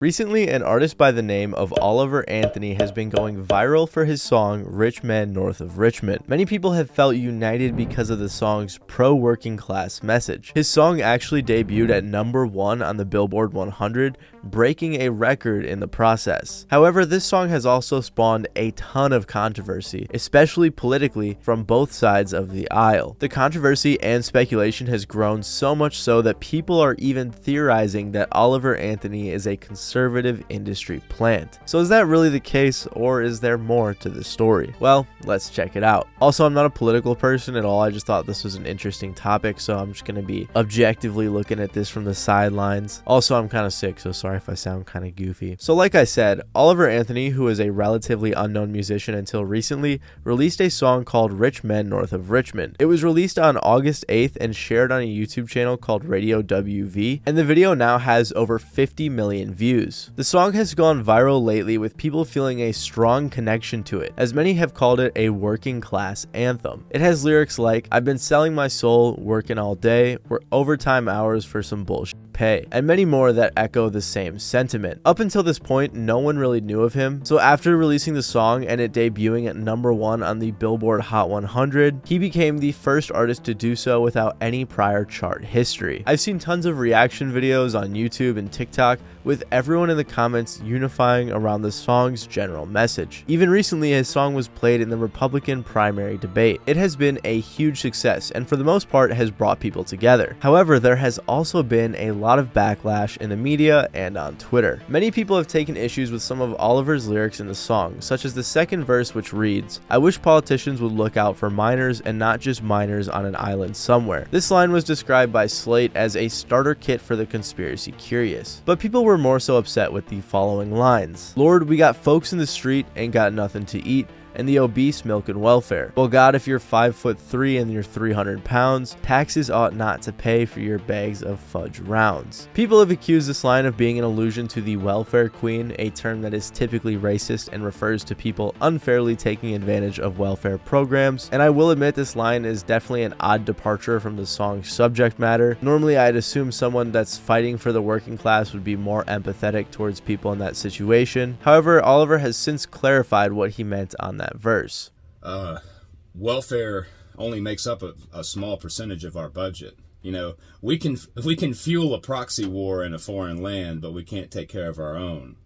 Recently, an artist by the name of Oliver Anthony has been going viral for his song Rich Men North of Richmond. Many people have felt united because of the song's pro-working class message. His song actually debuted at #1 on the Billboard 100, breaking a record in the process. However, this song has also spawned a ton of controversy, especially politically, from both sides of the aisle. The controversy and speculation has grown so much so that people are even theorizing that Oliver Anthony is a conservative industry plant. So is that really the case, or is there more to the story? Well, let's check it out. Also, I'm not a political person at all. I just thought this was an interesting topic, so I'm just going to be objectively looking at this from the sidelines. Also, I'm kind of sick, so sorry if I sound kind of goofy. So like I said, Oliver Anthony, who is a relatively unknown musician until recently, released a song called Rich Men North of Richmond. It was released on August 8th and shared on a YouTube channel called Radio WV, and the video now has over 50 million views. The song has gone viral lately, with people feeling a strong connection to it, as many have called it a working class anthem. It has lyrics like, "I've been selling my soul, working all day, we're overtime hours for some bullshit pay," and many more that echo the same sentiment. Up until this point, no one really knew of him, so after releasing the song and it debuting at #1 on the Billboard Hot 100, he became the first artist to do so without any prior chart history. I've seen tons of reaction videos on YouTube and TikTok, with everyone in the comments unifying around the song's general message. Even recently, his song was played in the Republican primary debate. It has been a huge success, and for the most part has brought people together. However, there has also been a lot of backlash in the media and on Twitter. Many people have taken issues with some of Oliver's lyrics in the song, such as the second verse, which reads, "I wish politicians would look out for minors and not just minors on an island somewhere." This line was described by Slate as a starter kit for the conspiracy curious. But people were more so upset with the following lines. "Lord, we got folks in the street, ain't got nothing to eat, and the obese milking welfare. Well, God, if you're 5'3" and you're 300 pounds, taxes ought not to pay for your bags of fudge rounds." People have accused this line of being an allusion to the welfare queen, a term that is typically racist and refers to people unfairly taking advantage of welfare programs. And I will admit, this line is definitely an odd departure from the song's subject matter. Normally, I'd assume someone that's fighting for the working class would be more empathetic towards people in that situation. However, Oliver has since clarified what he meant on that verse. Welfare only makes up a small percentage of our budget. You know, we can fuel a proxy war in a foreign land, but we can't take care of our own.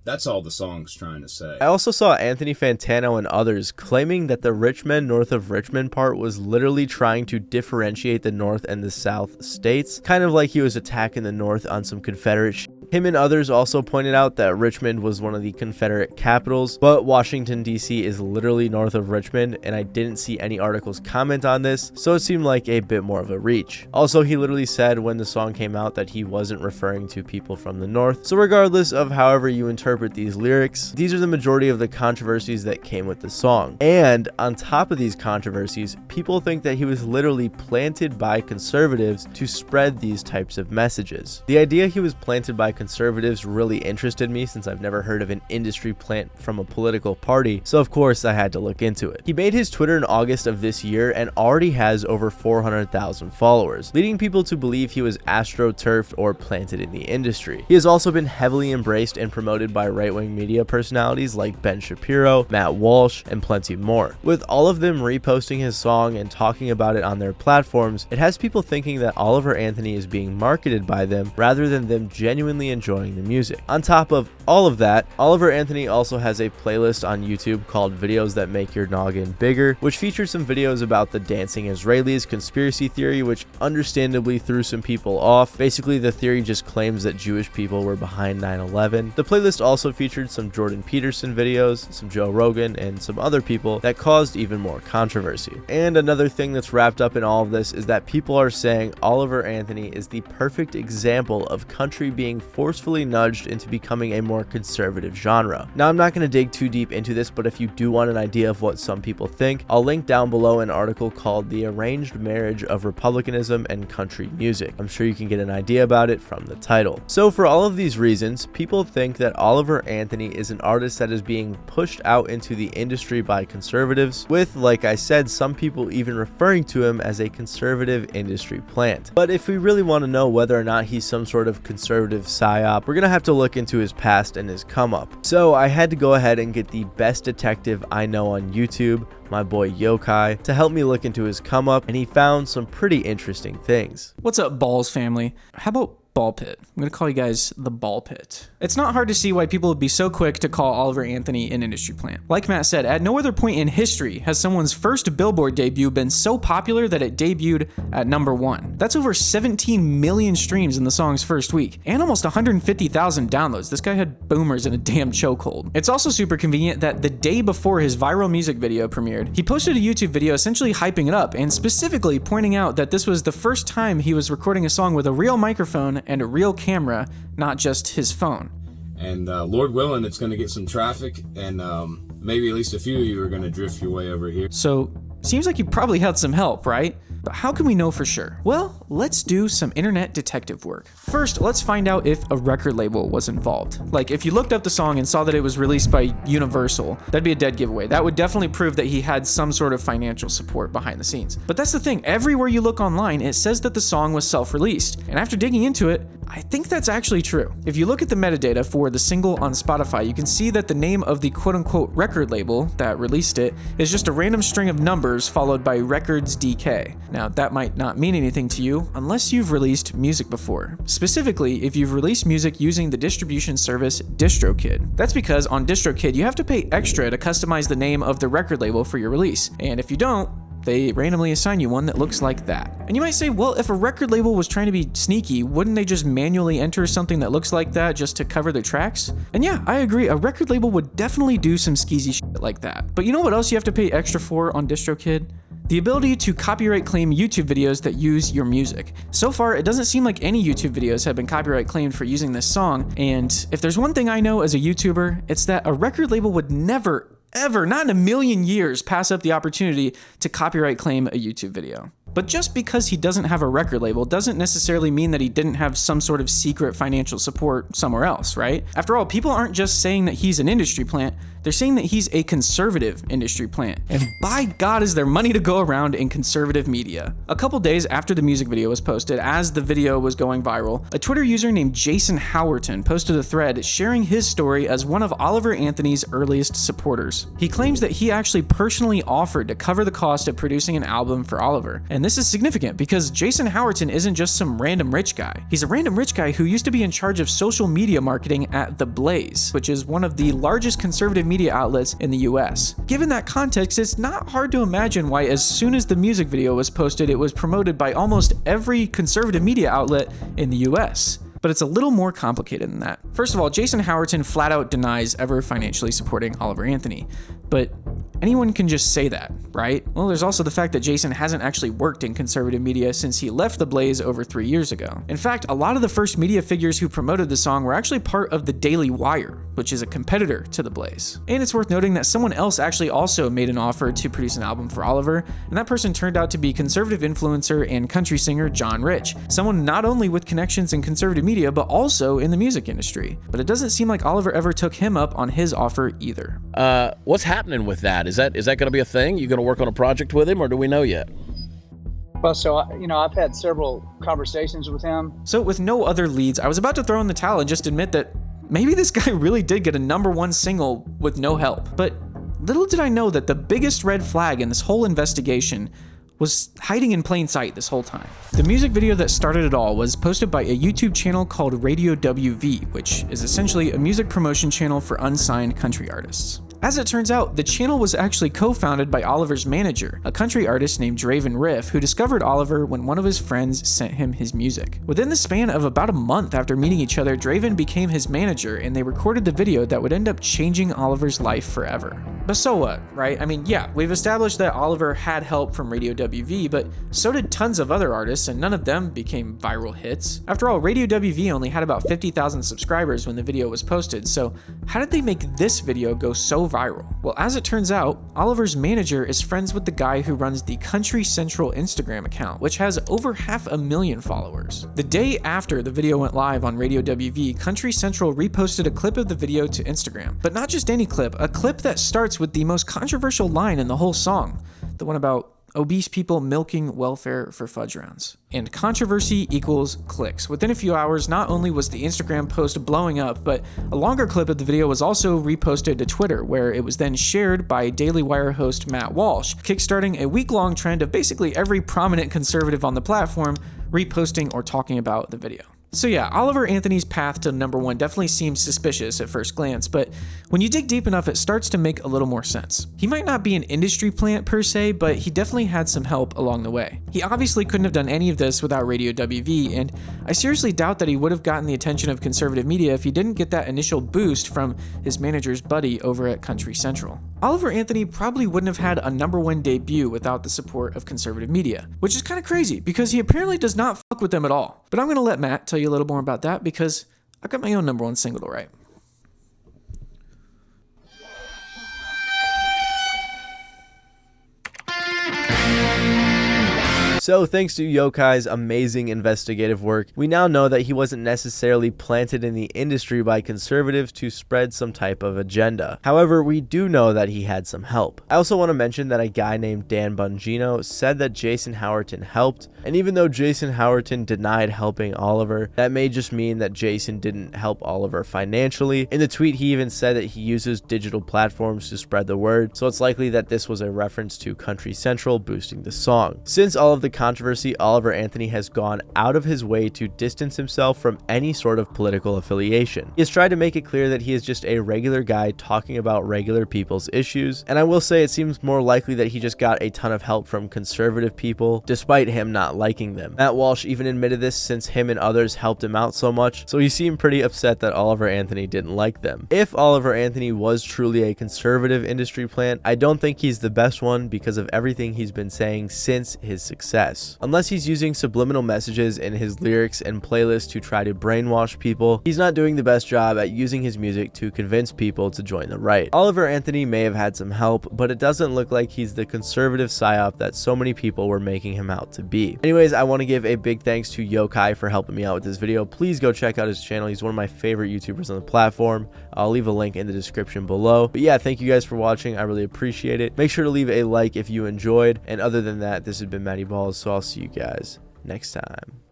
That's all the song's trying to say. I also saw Anthony Fantano and others claiming that the Rich Men North of Richmond part was literally trying to differentiate the North and the South states, kind of like he was attacking the North on some Confederate shit. Him and others also pointed out that Richmond was one of the Confederate capitals, but Washington, D.C. is literally north of Richmond, and I didn't see any articles comment on this, so it seemed like a bit more of a reach. Also, he literally said when the song came out that he wasn't referring to people from the North, so regardless of however you interpret these lyrics, these are the majority of the controversies that came with the song. And on top of these controversies, people think that he was literally planted by conservatives to spread these types of messages. The idea he was planted by conservatives really interested me, since I've never heard of an industry plant from a political party, so of course I had to look into it. He made his Twitter in August of this year and already has over 400,000 followers, leading people to believe he was astroturfed or planted in the industry. He has also been heavily embraced and promoted by right-wing media personalities like Ben Shapiro, Matt Walsh, and plenty more. With all of them reposting his song and talking about it on their platforms, it has people thinking that Oliver Anthony is being marketed by them rather than them genuinely enjoying the music. On top of all of that, Oliver Anthony also has a playlist on YouTube called Videos That Make Your Noggin Bigger, which features some videos about the dancing Israelis conspiracy theory, which understandably threw some people off. Basically, the theory just claims that Jewish people were behind 9/11. The playlist also featured some Jordan Peterson videos, some Joe Rogan, and some other people that caused even more controversy. And another thing that's wrapped up in all of this is that people are saying Oliver Anthony is the perfect example of country being forcefully nudged into becoming a more conservative genre. Now, I'm not going to dig too deep into this, but if you do want an idea of what some people think, I'll link down below an article called The Arranged Marriage of Republicanism and Country Music. I'm sure you can get an idea about it from the title. So for all of these reasons, people think that Oliver Anthony is an artist that is being pushed out into the industry by conservatives, with, like I said, some people even referring to him as a conservative industry plant. But if we really want to know whether or not he's some sort of conservative Psy-Op, we're gonna have to look into his past and his come up. So I had to go ahead and get the best detective I know on YouTube, my boy Yokai, to help me look into his come up, and he found some pretty interesting things. What's up, Balls family? How about Ball Pit? I'm gonna call you guys the Ball Pit. It's not hard to see why people would be so quick to call Oliver Anthony an industry plant. Like Matt said, at no other point in history has someone's first Billboard debut been so popular that it debuted at #1. That's over 17 million streams in the song's first week, and almost 150,000 downloads. This guy had boomers in a damn chokehold. It's also super convenient that the day before his viral music video premiered, he posted a YouTube video essentially hyping it up, and specifically pointing out that this was the first time he was recording a song with a real microphone and a real camera, not just his phone. And Lord willing, it's going to get some traffic, and maybe at least a few of you are going to drift your way over here. So, seems like you probably had some help, right? But how can we know for sure? Well, let's do some internet detective work. First, let's find out if a record label was involved. Like, if you looked up the song and saw that it was released by Universal, that'd be a dead giveaway. That would definitely prove that he had some sort of financial support behind the scenes. But that's the thing, everywhere you look online, it says that the song was self-released. And after digging into it, I think that's actually true. If you look at the metadata for the single on Spotify, you can see that the name of the quote-unquote record label that released it is just a random string of numbers followed by Records DK. Now, that might not mean anything to you unless you've released music before. Specifically, if you've released music using the distribution service DistroKid. That's because on DistroKid, you have to pay extra to customize the name of the record label for your release. And if you don't, they randomly assign you one that looks like that. And you might say, well, if a record label was trying to be sneaky, wouldn't they just manually enter something that looks like that just to cover their tracks? And yeah, I agree, a record label would definitely do some skeezy shit like that. But you know what else you have to pay extra for on DistroKid? The ability to copyright claim YouTube videos that use your music. So far, it doesn't seem like any YouTube videos have been copyright claimed for using this song, and if there's one thing I know as a YouTuber, it's that a record label would never, ever, not in a million years, pass up the opportunity to copyright claim a YouTube video. But just because he doesn't have a record label doesn't necessarily mean that he didn't have some sort of secret financial support somewhere else, right? After all, people aren't just saying that he's an industry plant, they're saying that he's a conservative industry plant. And by God, is there money to go around in conservative media. A couple days after the music video was posted, as the video was going viral, a Twitter user named Jason Howerton posted a thread sharing his story as one of Oliver Anthony's earliest supporters. He claims that he actually personally offered to cover the cost of producing an album for Oliver. And this is significant because Jason Howerton isn't just some random rich guy. He's a random rich guy who used to be in charge of social media marketing at The Blaze, which is one of the largest conservative media outlets in the US. Given that context, it's not hard to imagine why as soon as the music video was posted, it was promoted by almost every conservative media outlet in the US. But it's a little more complicated than that. First of all, Jason Howerton flat out denies ever financially supporting Oliver Anthony. But anyone can just say that, right? Well, there's also the fact that Jason hasn't actually worked in conservative media since he left The Blaze over 3 years ago. In fact, a lot of the first media figures who promoted the song were actually part of the Daily Wire, which is a competitor to The Blaze. And it's worth noting that someone else actually also made an offer to produce an album for Oliver, and that person turned out to be conservative influencer and country singer John Rich, someone not only with connections in conservative media, but also in the music industry. But it doesn't seem like Oliver ever took him up on his offer either. What's happening with that? Is that going to be a thing? You going to work on a project with him, or do we know yet? Well, so, I've had several conversations with him. So with no other leads, I was about to throw in the towel and just admit that maybe this guy really did get a #1 single with no help. But little did I know that the biggest red flag in this whole investigation was hiding in plain sight this whole time. The music video that started it all was posted by a YouTube channel called Radio WV, which is essentially a music promotion channel for unsigned country artists. As it turns out, the channel was actually co-founded by Oliver's manager, a country artist named Draven Riff, who discovered Oliver when one of his friends sent him his music. Within the span of about a month after meeting each other, Draven became his manager, and they recorded the video that would end up changing Oliver's life forever. But so what, right? I mean, yeah, we've established that Oliver had help from Radio WV, but so did tons of other artists, and none of them became viral hits. After all, Radio WV only had about 50,000 subscribers when the video was posted, so how did they make this video go so viral? Well, as it turns out, Oliver's manager is friends with the guy who runs the Country Central Instagram account, which has over 500,000 followers. The day after the video went live on Radio WV, Country Central reposted a clip of the video to Instagram. But not just any clip, a clip that starts with the most controversial line in the whole song, the one about obese people milking welfare for fudge rounds. And controversy equals clicks. Within a few hours, not only was the Instagram post blowing up, but a longer clip of the video was also reposted to Twitter, where it was then shared by Daily Wire host Matt Walsh, kickstarting a week-long trend of basically every prominent conservative on the platform reposting or talking about the video. So yeah, Oliver Anthony's path to #1 definitely seems suspicious at first glance, but when you dig deep enough, it starts to make a little more sense. He might not be an industry plant per se, but he definitely had some help along the way. He obviously couldn't have done any of this without Radio WV, and I seriously doubt that he would have gotten the attention of conservative media if he didn't get that initial boost from his manager's buddy over at Country Central. Oliver Anthony probably wouldn't have had a #1 debut without the support of conservative media, which is kind of crazy because he apparently does not fuck with them at all. But I'm gonna let Matt tell you a little more about that because I got my own #1 single to write. So thanks to Yokai's amazing investigative work, we now know that he wasn't necessarily planted in the industry by conservatives to spread some type of agenda. However, we do know that he had some help. I also want to mention that a guy named Dan Bongino said that Jason Howerton helped, and even though Jason Howerton denied helping Oliver, that may just mean that Jason didn't help Oliver financially. In the tweet, he even said that he uses digital platforms to spread the word, so it's likely that this was a reference to Country Central boosting the song. Since all of the controversy, Oliver Anthony has gone out of his way to distance himself from any sort of political affiliation. He has tried to make it clear that he is just a regular guy talking about regular people's issues, and I will say it seems more likely that he just got a ton of help from conservative people, despite him not liking them. Matt Walsh even admitted this since him and others helped him out so much, so he seemed pretty upset that Oliver Anthony didn't like them. If Oliver Anthony was truly a conservative industry plant, I don't think he's the best one because of everything he's been saying since his success. Unless he's using subliminal messages in his lyrics and playlists to try to brainwash people, he's not doing the best job at using his music to convince people to join the right. Oliver Anthony may have had some help, but it doesn't look like he's the conservative Psy-Op that so many people were making him out to be. Anyways, I want to give a big thanks to Yokai for helping me out with this video. Please go check out his channel. He's one of my favorite YouTubers on the platform. I'll leave a link in the description below. But yeah, thank you guys for watching. I really appreciate it. Make sure to leave a like if you enjoyed. And other than that, this has been Matty Balls. So I'll see you guys next time.